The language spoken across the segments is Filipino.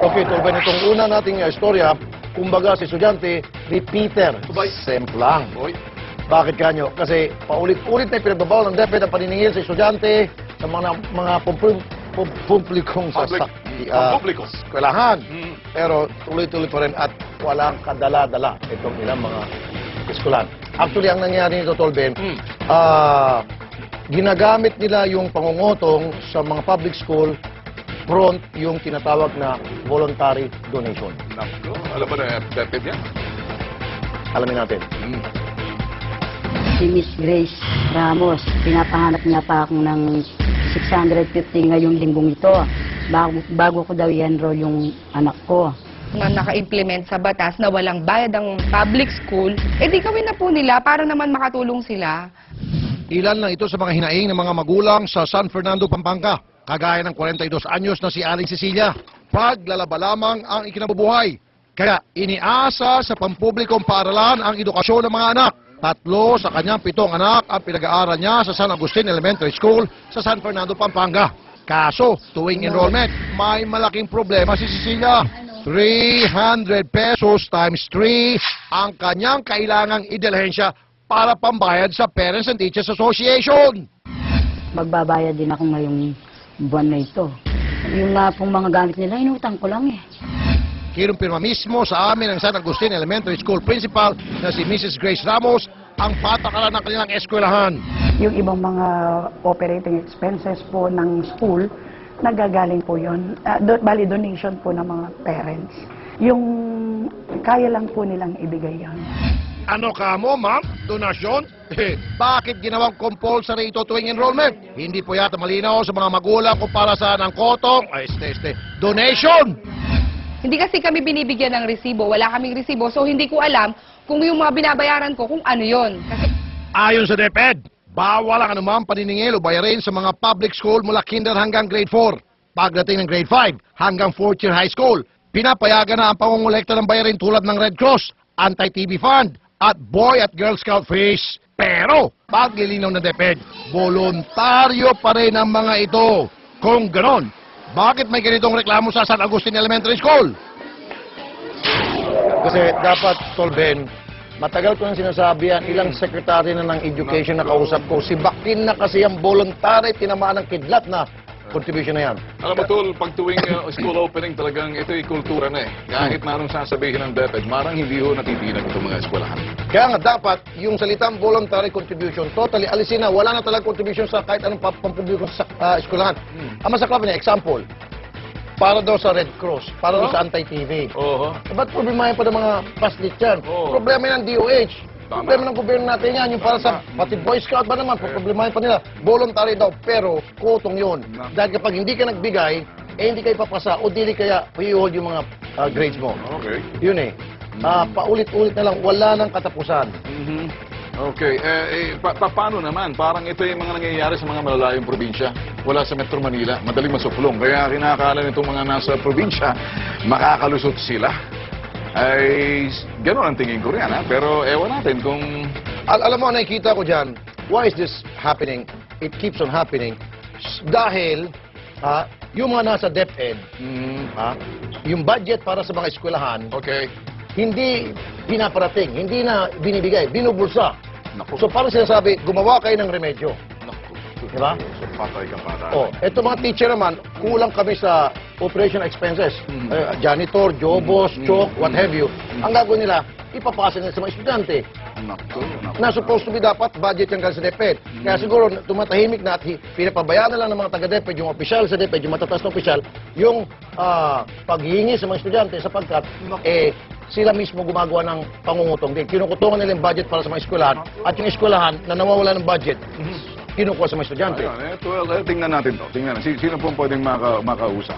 Okay, tulad itong una nating istorya, kumbaga si estudyante, repeater. Same lang. Bakit kanyo? Kasi paulit-ulit na pinagbabawal ng DepEd ang paniningil sa estudyante sa mga publikong eskwelahan. Pero tuloy-tuloy pa rin at walang kadala-dala itong ilang mga eskwelahan. Actually, ang nangyari nito, Tolben, ginagamit nila yung pangungutong sa mga public school front yung tinatawag na voluntary donation. Nako, alam ba na DepEd yan? Alamin natin. Si Miss Grace Ramos, pinapahanap niya pa ako ng 650 ngayong linggong ito. Bago ko daw i-enroll yung anak ko. Na naka-implement sa batas na walang bayad ang public school, di gawin na po nila para naman makatulong sila. Ilan lang ito sa mga hinaing ng mga magulang sa San Fernando, Pampanga. Kagaya ng 42 anyos na si Aling Cecilia. Paglalaba lamang ang ikinabubuhay. Kaya iniasa sa pampublikong paaralan ang edukasyon ng mga anak. 3 sa kanyang 7 anak ang pinag-aaral niya sa San Agustin Elementary School sa San Fernando, Pampanga. Kaso, tuwing enrollment, may malaking problema si Cecilia. 300 pesos times 3 ang kanyang kailangang idalhensya para pambayad sa Parents and Teachers Association. Magbabayad din ako ngayong buwan na ito. Yung pong mga gamit nila, inutang ko lang eh. Kinumpirma mismo sa amin ng San Agustin Elementary School Principal na si Mrs. Grace Ramos ang patakaran ng kanilang eskwelahan. Yung ibang mga operating expenses po ng school, nagagaling po yun. Bali, donation po ng mga parents. Yung kaya lang po nilang ibigay yun. Ano ka mo, ma'am? Donasyon? Bakit ginawang compulsory ito tuwing enrollment? Hindi po yata malinaw sa mga magulang kung para saan ang kotong, donation! Hindi kasi kami binibigyan ng resibo, wala kaming resibo, so hindi ko alam kung yung mga binabayaran ko, kung ano yon. Kasi Ayon sa DepEd, bawal ang anumang paniningil o bayarin sa mga public school mula kinder hanggang grade 4. Pagdating ng grade 5 hanggang 4th year high school, pinapayagan na ang pangungulekta ng bayarin tulad ng Red Cross, Anti-TB Fund, at Boy at Girl Scout fees. Pero, paglilinaw ng DepEd, voluntaryo pa rin ang mga ito. Kung ganon, bakit may ganitong reklamo sa San Agustin Elementary School? Kasi dapat, Tolben, matagal ko nang sinasabi yan, ilang sekretary na ng education na kausap ko, si Bakin na kasi ang voluntary, tinamaan ng kidlat na contribution na yan. Alam mo, Tol, pag tuwing school opening talagang ito'y kultura na eh. Kahit na anong sasabihin ng DepEd, marang hindi ho natitinag itong mga eskwelahan. Kaya nga dapat, yung salitang voluntary contribution, totally alisin na, wala na talagang contribution sa kahit anong pampubliko sa eskwelahan. Ang masaklap niya, example, para daw sa Red Cross, para daw sa Anti-TB. Ba't problemahin pa ng mga paslit yan? Problema yan ng DOH. Problema ng gobyerno natin yan, yung para sa pati Boy Scout ba naman, problemahin pa nila. Voluntary daw, pero kotong yun. Dahil kapag hindi ka nagbigay, hindi kayo papasa o dili kaya i-hold yung mga grades mo. Okay. Yun eh. Paulit-ulit na lang, wala nang katapusan. Okay. Paano naman? Parang ito yung mga nangyayari sa mga malalayong probinsya. Wala sa Metro Manila. Madaling masuplong. Kaya kinakala nitong mga nasa probinsya, makakalusot sila. Ay, gano'n ang tingin ko rin, ha? Pero ewan natin kung... Alam mo, nakikita ko dyan, why is this happening? It keeps on happening. Dahil, yung mga nasa DepEd, yung budget para sa mga eskwelahan, hindi pinaparating, hindi na binibigay, binubulsa. So, parang sinasabi, gumawa kayo ng remedyo. Diba? So, patay ka para. Ito mga teacher naman, kulang kami sa operation expenses. Janitor, jobos, chok, what have you. Ang gagawin nila, ipapasa nila sa mga estudyante. Na supposed to be dapat budget yung galing sa DepEd. Kaya siguro tumatahimik na at pinapabayaan na lang ng mga taga-DepEd, yung opisyal sa DepEd, yung matataas na opisyal, yung paghihingi sa mga estudyante sapagkat sila mismo gumagawa ng pangungutong din. Kinukutungan nila yung budget para sa mga eskwelahan at yung eskwelahan na nawawala ng budget, kinukuha sa mga estudyante. Well, tingnan natin to. Tingnan. Sino pong pwedeng makausap?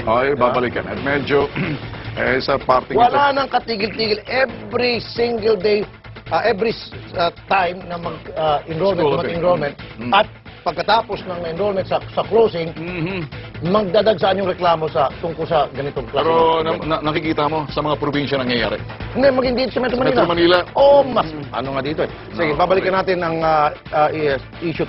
Okay, babalikan. At medyo sa parting wala nang katigil-tigil every single day, every time na mag-enrollment, at pagkatapos ng enrollment sa closing, magdadagsaan yung reklamo tungkol sa ganitong klase. Pero nakikita mo sa mga probinsya nangyayari? Hindi, maging dito sa Metro Manila. Metro Manila? Mas, ano nga dito eh. Sige, babalikan natin ang issue